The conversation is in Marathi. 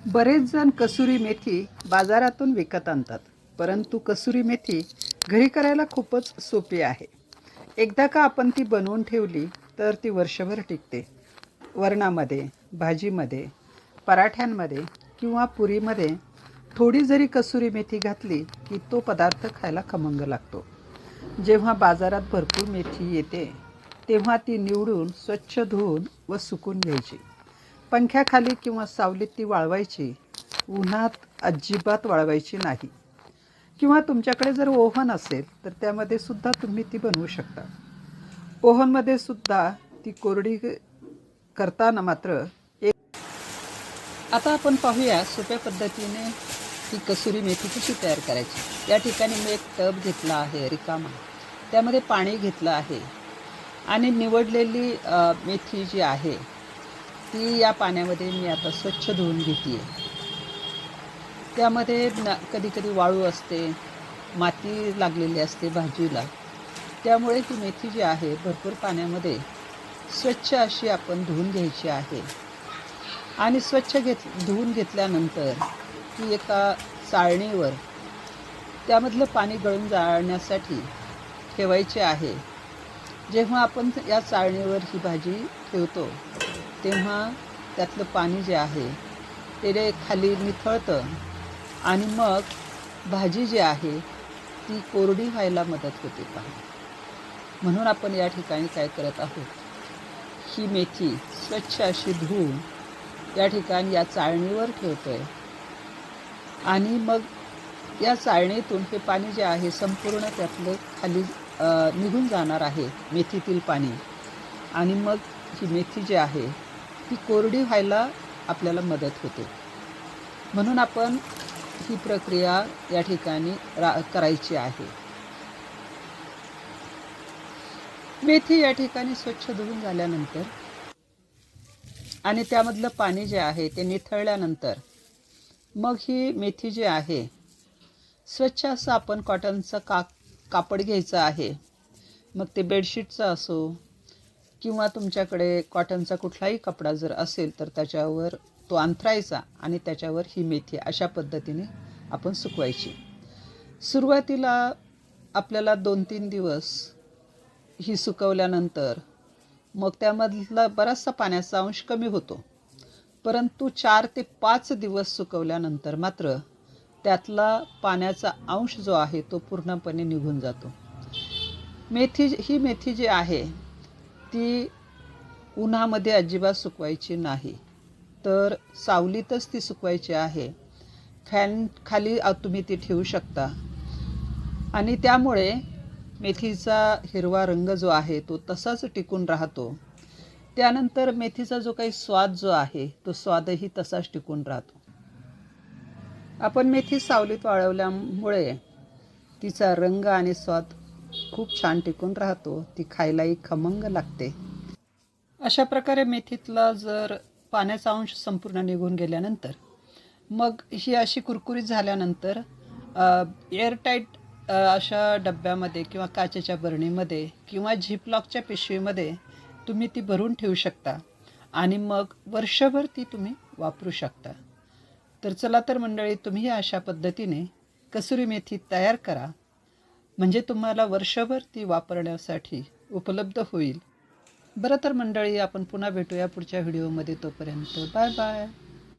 बरेच जण कसुरी मेथी बाजारातून विकत आणतात, परंतु कसुरी मेथी घरी करायला खूपच सोपी आहे. एकदा का आपण ती बनवून ठेवली तर ती वर्षभर टिकते. वरणामध्ये, भाजीमध्ये, पराठ्यांमध्ये किंवा पुरीमध्ये थोडी जरी कसुरी मेथी घातली की तो पदार्थ खायला खमंग लागतो. जेव्हा बाजारात भरपूर मेथी येते तेव्हा ती निवडून स्वच्छ धुवून व सुकून घ्यायची. पंख्याखाली किंवा सावलीत ती वाळवायची. उन्हात अजिबात वाळवायची नाही. किंवा तुमच्याकडे जर ओव्हन असेल तर त्यामध्ये सुद्धा तुम्ही ती बनवू शकता. ओव्हनमध्ये सुद्धा ती कोरडी करताना मात्र आता आपण पाहूया सोप्या पद्धतीने ही कसुरी मेथी कशी तयार करायची. या ठिकाणी मी एक टब घेतला आहे रिकामा, त्यामध्ये पाणी घेतलं आहे आणि निवडलेली मेथी जी आहे ती या पाण्यामध्ये मी आता स्वच्छ धुवून घेते. त्यामध्ये कधी कधी वाळू असते, माती लागलेली असते भाजीला, त्यामुळे ही मेथी जी आहे भरपूर पाण्यामध्ये स्वच्छ अशी आपण धुवून घ्यायची आहे. आणि स्वच्छ धुवून घेतल्यानंतर ती एका चाळणीवर त्यामधलं पाणी गळून जाण्यासाठी ठेवायचे आहे. जेव्हा आपण या चाळणीवर ही भाजी ठेवतो तेव्हा त्यातलं पाणी जे आहे ते खाली निथळतं आणि मग भाजी जी आहे ती कोरडी व्हायला मदत होते. म्हणून आपण या ठिकाणी काय करत आहोत, ही मेथी स्वच्छ अशी धुवून या ठिकाणी या चाळणीवर ठेवतोय आणि मग या चाळणीतून हे पाणी जे आहे संपूर्ण त्यातलं खाली निघून जाणार आहे, मेथीतील पाणी. आणि मग ही मेथी जी आहे ती कोरडी व्हायला आपल्याला मदत होते. म्हणून आपण ही प्रक्रिया या ठिकाणी करायची आहे. मेथी या ठिकाणी स्वच्छ धुवून झाल्यानंतर आणि त्यामधलं पाणी जे आहे ते निथळल्यानंतर मग ही मेथी जी आहे स्वच्छ असं आपण कॉटनचं कापड घ्यायचं आहे. मग ते बेडशीटचं असो किंवा तुमच्याकडे कॉटनचा कुठलाही कपडा जर असेल तर त्याच्यावर तो अंथरायचा आणि त्याच्यावर ही मेथी अशा पद्धतीने आपण सुकवायची. सुरुवातीला आपल्याला 2-3 दिवस ही सुकवल्यानंतर मग त्यामधला बराचसा पाण्याचा अंश कमी होतो, परंतु 4 ते 5 दिवस सुकवल्यानंतर मात्र त्यातला पाण्याचा अंश जो आहे तो पूर्णपणे निघून जातो. ही मेथी जी आहे ती उन्हामध्ये अजिबात सुकवायची नाही, तर सावलीतच ती सुकवायची आहे. फॅन खाली तुम्ही ती ठेवू शकता आणि त्यामुळे मेथीचा हिरवा रंग जो आहे तो तसाच टिकून राहतो. त्यानंतर मेथीचा जो काही स्वाद जो आहे तो स्वादही तसाच टिकून राहतो. आपण मेथी सावलीत वाळवल्यामुळे तिचा रंग आणि स्वाद खूप छान टिकून राहतो. ती खायलाही खमंग लागते. अशा प्रकारे मेथीतला जर पाण्याचा अंश संपूर्ण निघून गेल्यानंतर मग ही अशी कुरकुरीत झाल्यानंतर एअरटाईट अशा डब्यामध्ये किंवा काचेच्या बरणीमध्ये किंवा झिपलॉकच्या पिशवीमध्ये तुम्ही ती भरून ठेवू शकता आणि मग वर्षभर ती तुम्ही वापरू शकता. तर चला तर मंडळी, तुम्ही अशा पद्धतीने कसुरी मेथी तयार करा, म्हणजे तुम्हाला वर्षभर ती वापरण्यासाठी उपलब्ध होईल. बरं तर मंडळी, आपण पुन्हा भेटूया पुढच्या व्हिडिओमध्ये. तोपर्यंत बाय बाय.